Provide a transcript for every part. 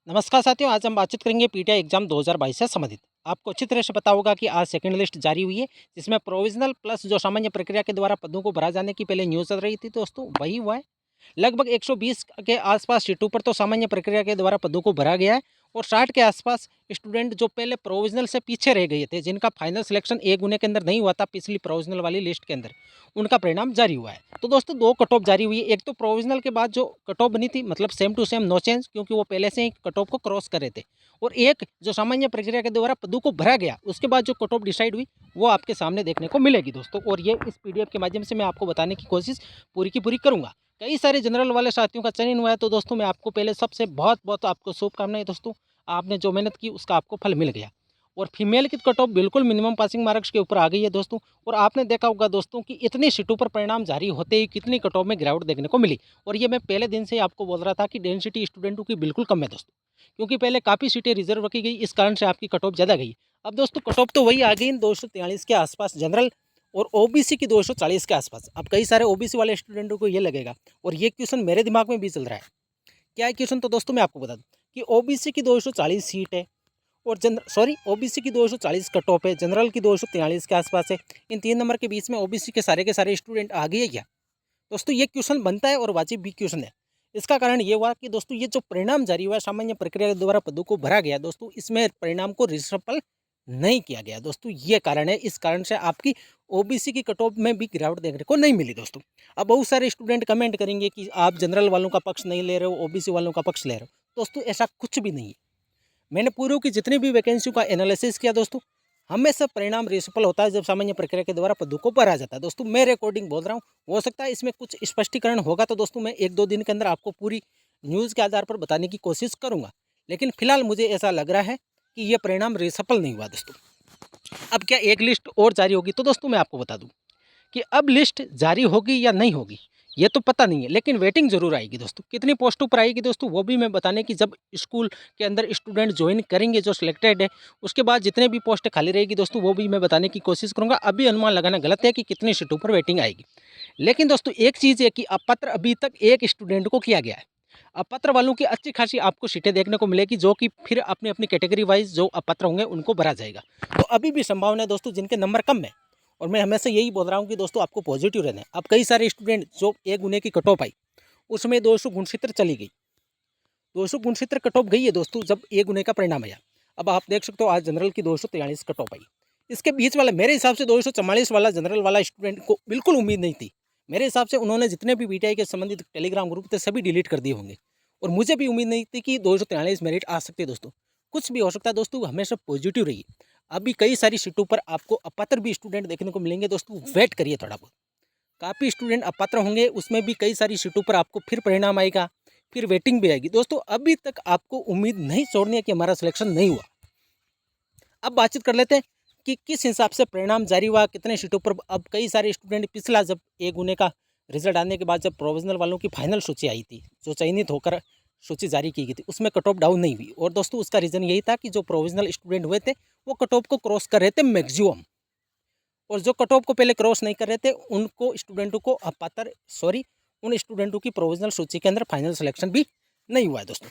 नमस्कार साथियों, आज हम बातचीत करेंगे पीटीआई एग्जाम 2022 से संबंधित। आपको अच्छी तरह से पता होगा कि आज सेकंड लिस्ट जारी हुई है, जिसमें प्रोविजनल प्लस जो सामान्य प्रक्रिया के द्वारा पदों को भरा जाने की पहले न्यूज़ चल रही थी दोस्तों, वही हुआ है। लगभग 120 के आसपास सीटों पर तो सामान्य प्रक्रिया के द्वारा पदों को भरा गया है और 60 के आसपास स्टूडेंट जो पहले प्रोविजनल से पीछे रह गए थे, जिनका फाइनल सिलेक्शन एक गुने के अंदर नहीं हुआ था पिछली प्रोविजनल वाली लिस्ट के अंदर, उनका परिणाम जारी हुआ है। तो दोस्तों, दो कट ऑफ जारी हुई है। एक तो प्रोविजनल के बाद जो कट ऑफ बनी थी, मतलब same to same no change, क्योंकि वो पहले से ही कट ऑफ को क्रॉस कर रहे थे। और एक जो सामान्य प्रक्रिया के द्वारा पदों को भरा गया, उसके बाद जो कट ऑफ डिसाइड हुई, वो आपके सामने देखने को मिलेगी दोस्तों। और ये इस पीडीएफ के माध्यम से मैं आपको बताने की कोशिश पूरी की पूरी करूंगा। कई सारे जनरल वाले साथियों का चयन हुआ है, तो दोस्तों मैं आपको पहले सबसे बहुत बहुत आपको शुभकामनाएं दोस्तों। आपने जो मेहनत की उसका आपको फल मिल गया। और फीमेल की कट ऑफ बिल्कुल मिनिमम पासिंग मार्क्स के ऊपर आ गई है दोस्तों। और आपने देखा होगा दोस्तों कि इतनी सीटों पर परिणाम जारी होते ही कितनी कट ऑफ में गिरावट देखने को मिली। और ये मैं पहले दिन से ही आपको बोल रहा था कि डेंसिटी स्टूडेंटों की बिल्कुल कम है दोस्तों, क्योंकि पहले काफ़ी सीटें रिजर्व रखी गई, इस कारण से आपकी कट ऑफ ज़्यादा गई। अब दोस्तों, कट ऑफ तो वही आ गई 243 के आसपास जनरल, और ओबीसी की 240 के आसपास। अब कई सारे ओबीसी वाले स्टूडेंटों को ये लगेगा, और ये क्वेश्चन मेरे दिमाग में भी चल रहा है। क्या है क्वेश्चन? तो दोस्तों मैं आपको बता दूं कि ओबीसी की 240 सीट है, और ओबीसी की 240 कट ऑफ है, जनरल की 243 के आसपास है। इन तीन नंबर के बीच में ओबीसी के सारे स्टूडेंट आ गए क्या? दोस्तों ये क्वेश्चन बनता है और वाजिब भी क्वेश्चन है। इसका कारण ये हुआ कि दोस्तों, ये जो परिणाम जारी हुआ है सामान्य प्रक्रिया के द्वारा पदों को भरा गया दोस्तों, इसमें परिणाम को रिसफल नहीं किया गया दोस्तों। ये कारण है। इस कारण से आपकी ओबीसी की कट ऑफ में भी गिरावट देखने को नहीं मिली दोस्तों। अब बहुत सारे स्टूडेंट कमेंट करेंगे कि आप जनरल वालों का पक्ष नहीं ले रहे हो, ओबीसी वालों का पक्ष ले रहे हो। दोस्तों ऐसा कुछ भी नहीं है। मैंने पूर्व की जितनी भी वैकेंसियों का एनालिसिस किया दोस्तों, हमेशा परिणाम रिसफल होता है जब सामान्य प्रक्रिया के द्वारा पदों को भरा जाता है दोस्तों। मैं रिकॉर्डिंग बोल रहा हूँ, हो सकता है इसमें कुछ स्पष्टीकरण होगा, तो दोस्तों मैं एक दो दिन के अंदर आपको पूरी न्यूज़ के आधार पर बताने की कोशिश करूँगा। लेकिन फिलहाल मुझे ऐसा लग रहा है कि यह परिणाम रिसफल नहीं हुआ दोस्तों। अब क्या एक लिस्ट और जारी होगी? तो दोस्तों मैं आपको बता दूं कि अब लिस्ट जारी होगी या नहीं होगी, ये तो पता नहीं है, लेकिन वेटिंग जरूर आएगी दोस्तों। कितनी पोस्टों पर आएगी दोस्तों, वो भी मैं बताने की, जब स्कूल के अंदर स्टूडेंट ज्वाइन करेंगे जो सिलेक्टेड है, उसके बाद जितने भी पोस्ट खाली रहेगी दोस्तों, वो भी मैं बताने की कोशिश करूंगा। अभी अनुमान लगाना गलत है कि कितनी सीटों पर वेटिंग आएगी। लेकिन दोस्तों एक चीज़ है कि अपात्र अभी तक एक स्टूडेंट को किया गया है। अपात्र वालों की अच्छी खासी आपको सीटें देखने को मिलेगी, जो कि फिर अपनी अपनी कैटेगरी वाइज जो अपात्र होंगे उनको भरा जाएगा। तो अभी भी संभावना है दोस्तों जिनके नंबर कम है, और मैं हमेशा यही बोल रहा हूँ कि दोस्तों आपको पॉजिटिव रहना है। अब कई सारे स्टूडेंट जो एक गुने की कट ऑफ आई, उसमें 269 चली गई, 269 कट ऑफ गई है दोस्तों जब एक गुने का परिणाम आया। अब आप देख सकते हो आज जनरल की 243 कट ऑफ आई। इसके बीच वाला मेरे हिसाब से 244 वाला जनरल वाला स्टूडेंट को बिल्कुल उम्मीद नहीं थी। मेरे हिसाब से उन्होंने जितने भी बीटीआई के संबंधित टेलीग्राम ग्रुप थे सभी डिलीट कर दिए होंगे, और मुझे भी उम्मीद नहीं थी कि 243 मेरिट आ सकते दोस्तों। कुछ भी हो सकता है दोस्तों, हमेशा पॉजिटिव रहिए। अभी कई सारी सीटों पर आपको अपात्र भी स्टूडेंट देखने को मिलेंगे दोस्तों, वेट करिए थोड़ा बहुत। काफ़ी स्टूडेंट अपात्र होंगे, उसमें भी कई सारी सीटों पर आपको फिर परिणाम आएगा, फिर वेटिंग भी आएगी दोस्तों। अभी तक आपको उम्मीद नहीं छोड़नी है कि हमारा सिलेक्शन नहीं हुआ। अब बातचीत कर लेते हैं कि किस हिसाब से परिणाम जारी हुआ, कितने सीटों पर। अब कई सारे स्टूडेंट पिछला जब एक गुने का रिजल्ट आने के बाद जब प्रोविजनल वालों की फाइनल सूची आई थी, जो चयनित होकर सूची जारी की गई थी, उसमें कट ऑफ डाउन नहीं हुई। और दोस्तों उसका रीज़न यही था कि जो प्रोविजनल स्टूडेंट हुए थे वो कट ऑफ को क्रॉस कर रहे थे मैक्सिमम, और जो कट ऑफ को पहले क्रॉस नहीं कर रहे थे उनको स्टूडेंटों को उन स्टूडेंटों की प्रोविजनल सूची के अंदर फाइनल सिलेक्शन भी नहीं हुआ है दोस्तों।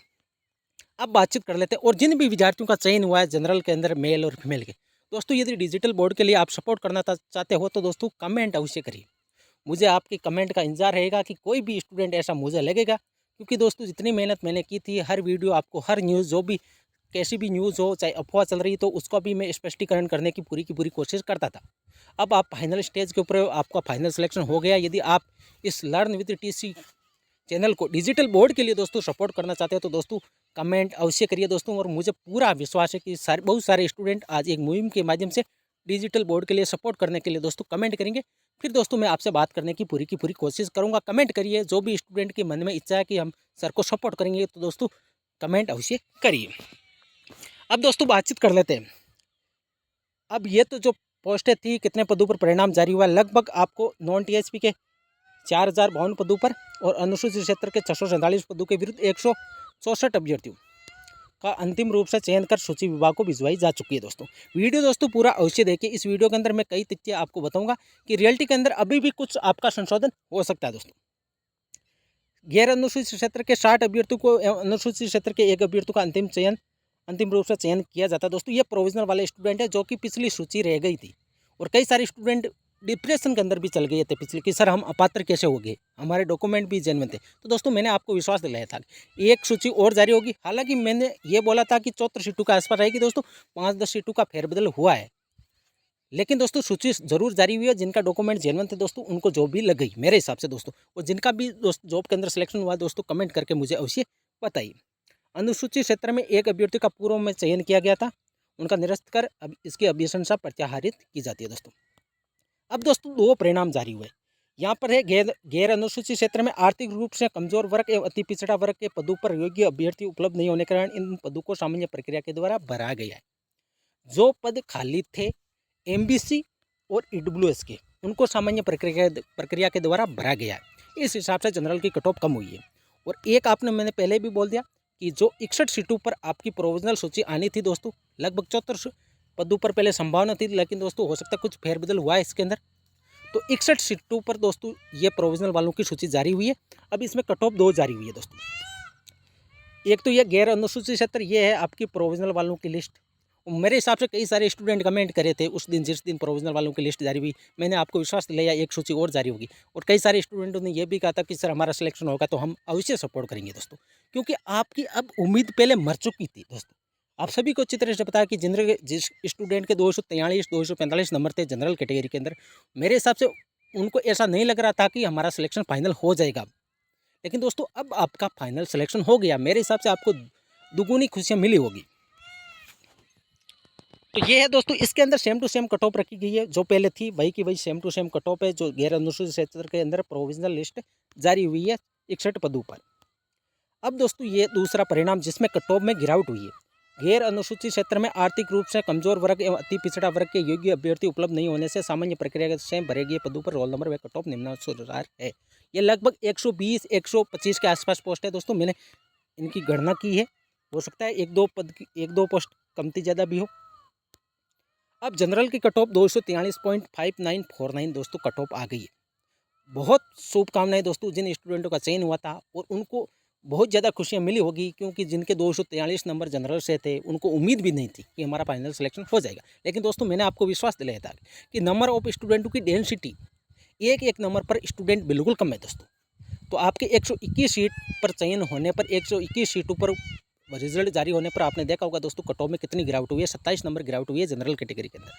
अब बातचीत कर लेते हैं, और जिन भी विद्यार्थियों का चयन हुआ है जनरल के अंदर, मेल और फीमेल के, दोस्तों यदि डिजिटल बोर्ड के लिए आप सपोर्ट करना चाहते हो तो दोस्तों कमेंट अवश्य करिए। मुझे आपके कमेंट का इंतजार रहेगा कि कोई भी स्टूडेंट ऐसा मुझे लगेगा, क्योंकि दोस्तों जितनी मेहनत मैंने की थी, हर वीडियो आपको, हर न्यूज़, जो भी कैसी भी न्यूज़ हो, चाहे अफवाह चल रही तो उसका भी मैं स्पष्टीकरण करने की पूरी कोशिश करता था। अब आप फाइनल स्टेज के ऊपर हो, आपका फाइनल सिलेक्शन हो गया। यदि आप इस लर्न विद टीसी चैनल को डिजिटल बोर्ड के लिए दोस्तों सपोर्ट करना चाहते हो तो दोस्तों कमेंट अवश्य करिए दोस्तों। और मुझे पूरा विश्वास है कि बहुत सारे स्टूडेंट आज एक मुहिम के माध्यम से डिजिटल बोर्ड के लिए सपोर्ट करने के लिए दोस्तों कमेंट करेंगे। फिर दोस्तों मैं आपसे बात करने की पूरी कोशिश करूंगा। कमेंट करिए, जो भी स्टूडेंट के मन में इच्छा है कि हम सर को सपोर्ट करेंगे तो दोस्तों कमेंट अवश्य करिए। अब दोस्तों बातचीत कर लेते हैं। अब ये तो जो पोस्टें थी, कितने पदों पर परिणाम जारी हुआ, लगभग आपको नॉन टीएचपी के 4052 पदों पर और अनुसूचित क्षेत्र के 647 पदों के विरुद्ध 164 अभ्यर्थियों का अंतिम रूप से चयन कर सूची विभाग को भिजवाई जा चुकी है दोस्तों। वीडियो दोस्तों पूरा अवश्य देखिए। इस वीडियो के अंदर मैं कई तथ्य आपको बताऊंगा कि रियलिटी के अंदर अभी भी कुछ आपका संशोधन हो सकता है दोस्तों। गैर अनुसूचित क्षेत्र के 60 अभ्यर्थियों को अनुसूचित क्षेत्र के एक अभ्यर्थी का अंतिम रूप से चयन किया जाता है। दोस्तों ये प्रोविजनल वाले स्टूडेंट है जो कि पिछली सूची रह गई थी, और कई सारे स्टूडेंट डिप्रेशन के अंदर भी चल गए थे पिछले कि सर हम अपात्र कैसे हो गए, हमारे डॉक्यूमेंट भी जेन्युइन थे। तो दोस्तों मैंने आपको विश्वास दिलाया था एक सूची और जारी होगी। हालांकि मैंने ये बोला था कि 74 सीटों का आसपास रहेगी दोस्तों, 5-10 सीटों का फेरबदल हुआ है, लेकिन दोस्तों सूची जरूर जारी हुई है। जिनका डॉक्यूमेंट जेन्युइन थे दोस्तों उनको जॉब भी लग गई मेरे हिसाब से दोस्तों, और जिनका भी जॉब के अंदर सिलेक्शन हुआ दोस्तों कमेंट करके मुझे अवश्य बताइए। अनुसूचित क्षेत्र में एक अभ्यर्थी का पूर्व में चयन किया गया था, उनका निरस्त कर अब इसकी अभिशंसा प्रत्याहारित की जाती है दोस्तों। अब दोस्तों 2 परिणाम जारी हुए। यहाँ पर है गैर अनुसूचित क्षेत्र में आर्थिक रूप से कमजोर वर्ग एवं अति पिछड़ा वर्ग के पदों पर योग्य अभ्यर्थी उपलब्ध नहीं होने के कारण इन पदों को सामान्य प्रक्रिया के द्वारा भरा गया है। जो पद खाली थे एमबीसी और ईडब्ल्यूएस के, उनको सामान्य प्रक्रिया के द्वारा भरा गया है। इस हिसाब से जनरल की कट ऑफ कम हुई है। और एक आपने मैंने पहले भी बोल दिया कि जो 61 सीटों पर आपकी प्रोविजनल सूची आनी थी दोस्तों, लगभग 74 पदों पर पहले संभावना थी, लेकिन दोस्तों हो सकता है कुछ फेरबदल हुआ है इसके अंदर। तो 61 सीटों पर दोस्तों ये प्रोविजनल वालों की सूची जारी हुई है। अब इसमें कट ऑफ 2 जारी हुई है दोस्तों। एक तो ये गैर अनुसूचित क्षेत्र, ये है आपकी प्रोविजनल वालों की लिस्ट। मेरे हिसाब से कई सारे स्टूडेंट कमेंट करे थे उस दिन, जिस दिन प्रोविजनल वालों की लिस्ट जारी हुई, मैंने आपको विश्वास दिलाया एक सूची और जारी होगी। और कई सारे स्टूडेंटों ने यह भी कहा था कि सर हमारा सिलेक्शन होगा तो हम अवश्य सपोर्ट करेंगे दोस्तों, क्योंकि आपकी अब उम्मीद पहले मर चुकी थी दोस्तों। आप सभी को अच्छी तरह से पता है कि जिस स्टूडेंट के 243 245 नंबर थे जनरल कैटेगरी के अंदर, मेरे हिसाब से उनको ऐसा नहीं लग रहा था कि हमारा सिलेक्शन फाइनल हो जाएगा। लेकिन दोस्तों अब आपका फाइनल सिलेक्शन हो गया, मेरे हिसाब से आपको दुगुनी खुशियाँ मिली होगी। तो ये है दोस्तों, इसके अंदर same to same cut off रखी गई है, जो पहले थी वही की वही same to same cut off है। जो गैर अनुसूचित क्षेत्र के अंदर प्रोविजनल लिस्ट जारी हुई है 61 पदों पर। अब दोस्तों ये दूसरा परिणाम जिसमें कट ऑफ में गिरावट हुई है। गैर अनुसूचित क्षेत्र में आर्थिक रूप से कमजोर वर्ग एवं अति पिछड़ा वर्ग के योग्य अभ्यर्थी उपलब्ध नहीं होने से सामान्य प्रक्रिया से भरे गए पदों पर रोल नंबर व कट ऑफ निम्नानुसार है। ये लगभग 120-125 के आसपास पोस्ट है दोस्तों, मैंने इनकी गणना की है। हो सकता है एक दो पोस्ट कमती ज़्यादा भी हो। अब जनरल की कट ऑफ 243.5949 दोस्तों कट ऑफ आ गई है। बहुत शुभकामनाएं दोस्तों जिन स्टूडेंटों का चयन हुआ था, और उनको बहुत ज़्यादा खुशियां मिली होगी, क्योंकि जिनके 243 नंबर जनरल से थे उनको उम्मीद भी नहीं थी कि हमारा फाइनल सिलेक्शन हो जाएगा। लेकिन दोस्तों मैंने आपको विश्वास दिलाया था कि नंबर ऑफ स्टूडेंटों की डेंसिटी एक एक नंबर पर स्टूडेंट बिल्कुल कम है दोस्तों। तो आपके 121 सीट पर चयन होने पर 121 सीटों पर रिजल्ट जारी होने पर आपने देखा होगा दोस्तों कट ऑफ में कितनी गिरावट हुई है। 27 नंबर गिरावट हुई है जनरल कैटेगरी के अंदर।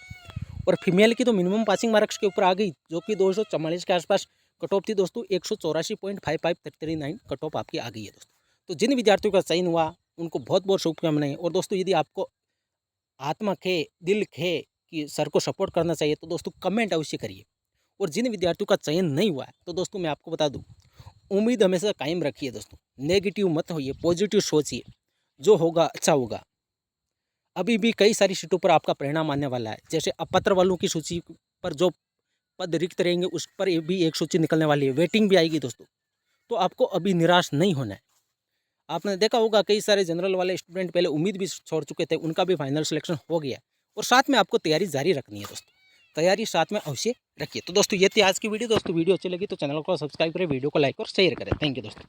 और फीमेल की तो मिनिमम पासिंग मार्क्स के ऊपर आ गई, जो कि 244 के आसपास कट ऑफ थी दोस्तों। 184.5539 कट ऑफ आपकी आ गई है दोस्तों। तो जिन विद्यार्थियों का चयन हुआ उनको बहुत बहुत शुभकामनाएं। और दोस्तों यदि आपको आत्मा खे दिल खे कि सर को सपोर्ट करना चाहिए तो दोस्तों कमेंट अवश्य करिए। और जिन विद्यार्थियों का चयन नहीं हुआ है तो दोस्तों मैं आपको बता दूँ, उम्मीद हमेशा कायम रखिए दोस्तों, नेगेटिव मत होइए, पॉजिटिव सोचिए, जो होगा अच्छा होगा। अभी भी कई सारी सीटों पर आपका परिणाम आने वाला है। जैसे अपात्र वालों की सूची पर जो पद रिक्त रहेंगे उस पर भी एक सूची निकलने वाली है, वेटिंग भी आएगी दोस्तों। तो आपको अभी निराश नहीं होना है। आपने देखा होगा कई सारे जनरल वाले स्टूडेंट पहले उम्मीद भी छोड़ चुके थे, उनका भी फाइनल सिलेक्शन हो गया। और साथ में आपको तैयारी जारी रखनी है दोस्तों, तैयारी साथ में अवश्य रखिए। तो दोस्तों ये थी आज की वीडियो। दोस्तों वीडियो अच्छी लगी तो चैनल को सब्सक्राइब करें, वीडियो को लाइक और शेयर करें। थैंक यू दोस्तों।